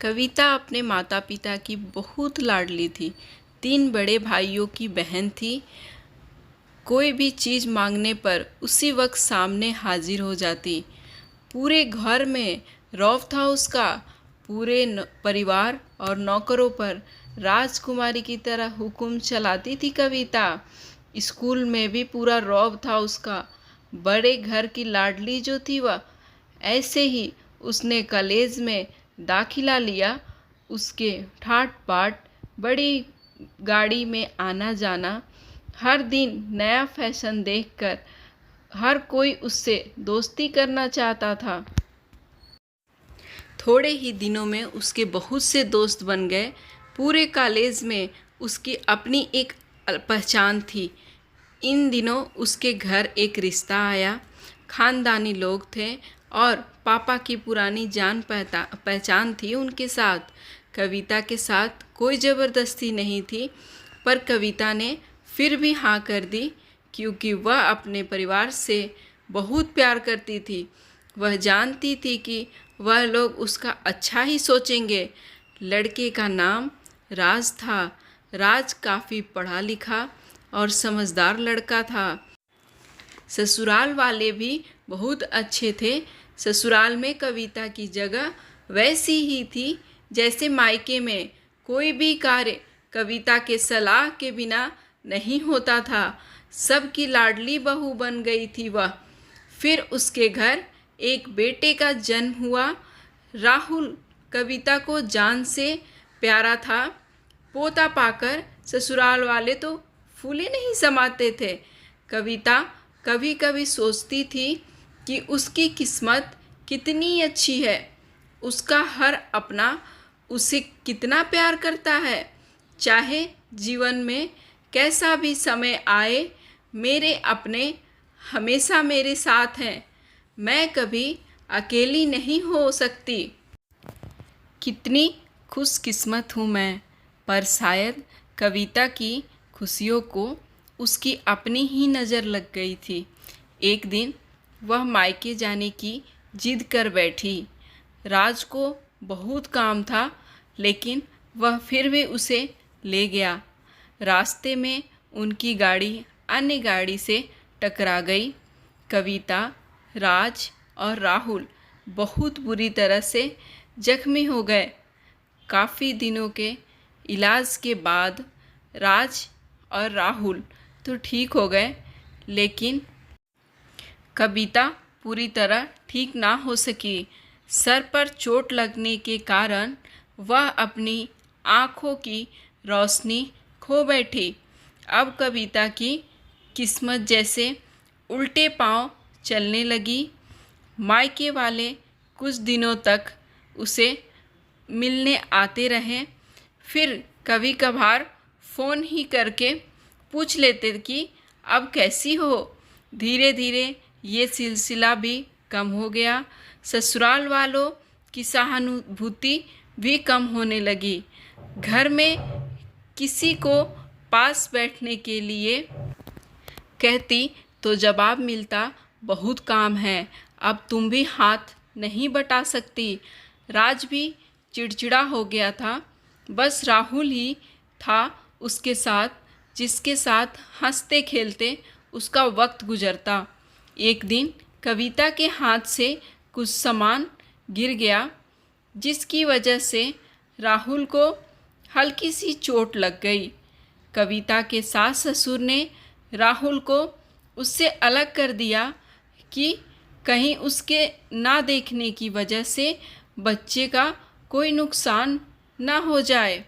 कविता अपने माता पिता की बहुत लाडली थी। 3 बड़े भाइयों की बहन थी। कोई भी चीज़ मांगने पर उसी वक्त सामने हाजिर हो जाती। पूरे घर में रौब था उसका। पूरे परिवार और नौकरों पर राजकुमारी की तरह हुक्म चलाती थी कविता। स्कूल में भी पूरा रौब था उसका। बड़े घर की लाडली जो थी वह। ऐसे ही उसने कॉलेज में दाखिला लिया। उसके ठाट बाट बड़ी गाड़ी में आना जाना, हर दिन नया फैशन देखकर हर कोई उससे दोस्ती करना चाहता था। थोड़े ही दिनों में उसके बहुत से दोस्त बन गए। पूरे कॉलेज में उसकी अपनी एक पहचान थी। इन दिनों उसके घर एक रिश्ता आया। खानदानी लोग थे और पापा की पुरानी जान पहचान थी उनके साथ। कविता के साथ कोई ज़बरदस्ती नहीं थी, पर कविता ने फिर भी हाँ कर दी, क्योंकि वह अपने परिवार से बहुत प्यार करती थी। वह जानती थी कि वह लोग उसका अच्छा ही सोचेंगे। लड़के का नाम राज था। राज काफ़ी पढ़ा लिखा और समझदार लड़का था। ससुराल वाले भी बहुत अच्छे थे। ससुराल में कविता की जगह वैसी ही थी जैसे मायके में। कोई भी कार्य कविता के सलाह के बिना नहीं होता था। सबकी लाडली बहू बन गई थी वह। फिर उसके घर एक बेटे का जन्म हुआ। राहुल कविता को जान से प्यारा था। पोता पाकर ससुराल वाले तो फूले नहीं समाते थे। कविता कभी कभी सोचती थी कि उसकी किस्मत कितनी अच्छी है। उसका हर अपना उसे कितना प्यार करता है। चाहे जीवन में कैसा भी समय आए, मेरे अपने हमेशा मेरे साथ हैं। मैं कभी अकेली नहीं हो सकती। कितनी खुशकिस्मत हूँ मैं। पर शायद कविता की खुशियों को उसकी अपनी ही नज़र लग गई थी। एक दिन वह मायके जाने की जिद कर बैठी। राज को बहुत काम था, लेकिन वह फिर भी उसे ले गया। रास्ते में उनकी गाड़ी अन्य गाड़ी से टकरा गई। कविता, राज और राहुल बहुत बुरी तरह से जख्मी हो गए। काफ़ी दिनों के इलाज के बाद राज और राहुल तो ठीक हो गए, लेकिन कविता पूरी तरह ठीक ना हो सकी। सर पर चोट लगने के कारण वह अपनी आँखों की रोशनी खो बैठी। अब कविता की किस्मत जैसे उल्टे पांव चलने लगी। मायके वाले कुछ दिनों तक उसे मिलने आते रहे, फिर कभी कभार फ़ोन ही करके पूछ लेते कि अब कैसी हो। धीरे धीरे ये सिलसिला भी कम हो गया। ससुराल वालों की सहानुभूति भी कम होने लगी। घर में किसी को पास बैठने के लिए कहती तो जवाब मिलता, बहुत काम है, अब तुम भी हाथ नहीं बटा सकती। राज भी चिड़चिड़ा हो गया था। बस राहुल ही था उसके साथ, जिसके साथ हंसते खेलते उसका वक्त गुजरता। एक दिन कविता के हाथ से कुछ सामान गिर गया, जिसकी वजह से राहुल को हल्की सी चोट लग गई। कविता के सास ससुर ने राहुल को उससे अलग कर दिया कि कहीं उसके ना देखने की वजह से बच्चे का कोई नुकसान ना हो जाए।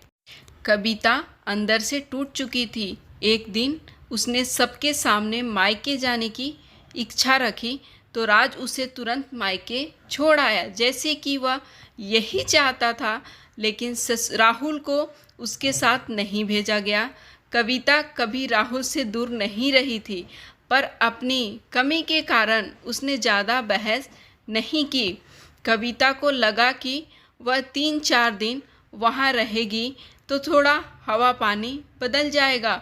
कविता अंदर से टूट चुकी थी। एक दिन उसने सबके सामने मायके जाने की इच्छा रखी तो राज उसे तुरंत मायके छोड़ आया, जैसे कि वह यही चाहता था। लेकिन राहुल को उसके साथ नहीं भेजा गया। कविता कभी राहुल से दूर नहीं रही थी, पर अपनी कमी के कारण उसने ज़्यादा बहस नहीं की। कविता को लगा कि वह 3-4 दिन वहाँ रहेगी तो थोड़ा हवा पानी बदल जाएगा,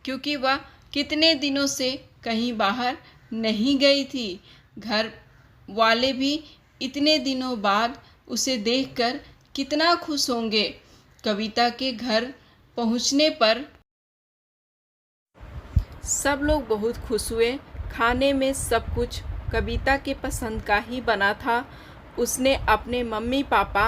क्योंकि वह कितने दिनों से कहीं बाहर नहीं गई थी। घर वाले भी इतने दिनों बाद उसे देखकर कितना खुश होंगे। कविता के घर पहुंचने पर सब लोग बहुत खुश हुए। खाने में सब कुछ कविता के पसंद का ही बना था। उसने अपने मम्मी पापा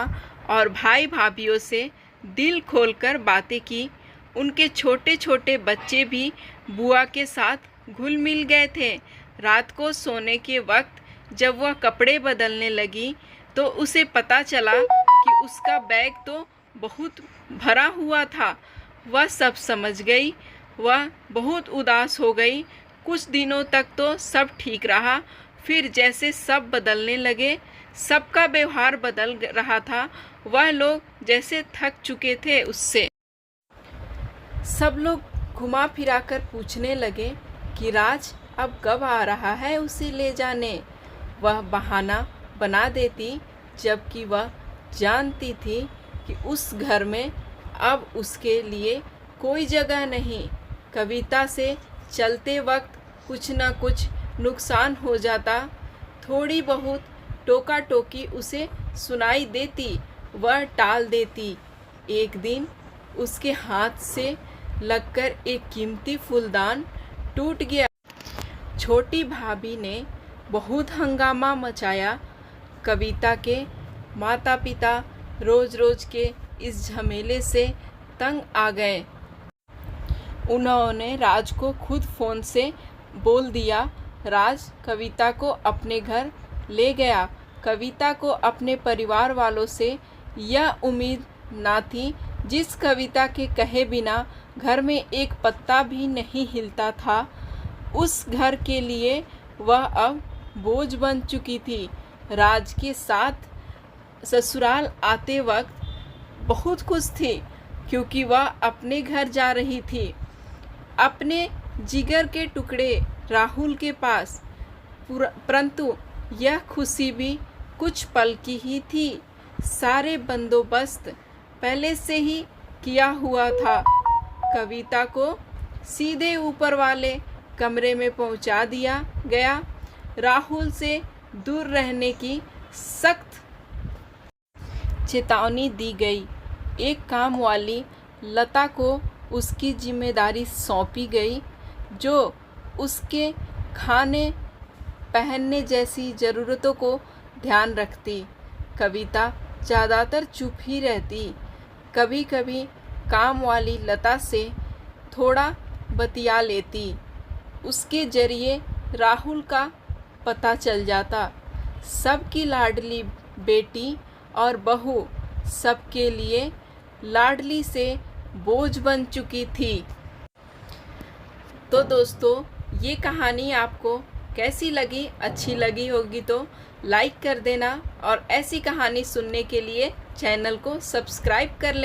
और भाई भाभीयों से दिल खोलकर बातें की। उनके छोटे छोटे बच्चे भी बुआ के साथ घुल मिल गए थे। रात को सोने के वक्त जब वह कपड़े बदलने लगी तो उसे पता चला कि उसका बैग तो बहुत भरा हुआ था। वह सब समझ गई। वह बहुत उदास हो गई। कुछ दिनों तक तो सब ठीक रहा, फिर जैसे सब बदलने लगे, सबका व्यवहार बदल रहा था। वह लोग जैसे थक चुके थे उससे। सब लोग घुमा फिरा कर पूछने लगे कि राज अब कब आ रहा है उसे ले जाने। वह बहाना बना देती, जबकि वह जानती थी कि उस घर में अब उसके लिए कोई जगह नहीं। कविता से चलते वक्त कुछ न कुछ नुकसान हो जाता। थोड़ी बहुत टोका टोकी उसे सुनाई देती, वह टाल देती। एक दिन उसके हाथ से लगकर एक कीमती फूलदान टूट गया। छोटी भाभी ने बहुत हंगामा मचाया। कविता के माता पिता रोज रोज के इस झमेले से तंग आ गए। उन्होंने राज को खुद फ़ोन से बोल दिया। राज कविता को अपने घर ले गया। कविता को अपने परिवार वालों से यह उम्मीद ना थी। जिस कविता के कहे बिना घर में एक पत्ता भी नहीं हिलता था, उस घर के लिए वह अब बोझ बन चुकी थी। राज के साथ ससुराल आते वक्त बहुत खुश थी, क्योंकि वह अपने घर जा रही थी, अपने जिगर के टुकड़े राहुल के पास। परंतु यह खुशी भी कुछ पल की ही थी। सारे बंदोबस्त पहले से ही किया हुआ था। कविता को सीधे ऊपर वाले कमरे में पहुंचा दिया गया। राहुल से दूर रहने की सख्त चेतावनी दी गई। एक काम वाली लता को उसकी जिम्मेदारी सौंपी गई, जो उसके खाने पहनने जैसी ज़रूरतों को ध्यान रखती। कविता ज़्यादातर चुप ही रहती। कभी कभी काम वाली लता से थोड़ा बतिया लेती। उसके जरिए राहुल का पता चल जाता। सबकी लाडली बेटी और बहू सबके लिए लाडली से बोझ बन चुकी थी। तो दोस्तों, ये कहानी आपको कैसी लगी? अच्छी लगी होगी तो लाइक कर देना और ऐसी कहानी सुनने के लिए चैनल को सब्सक्राइब कर लेना।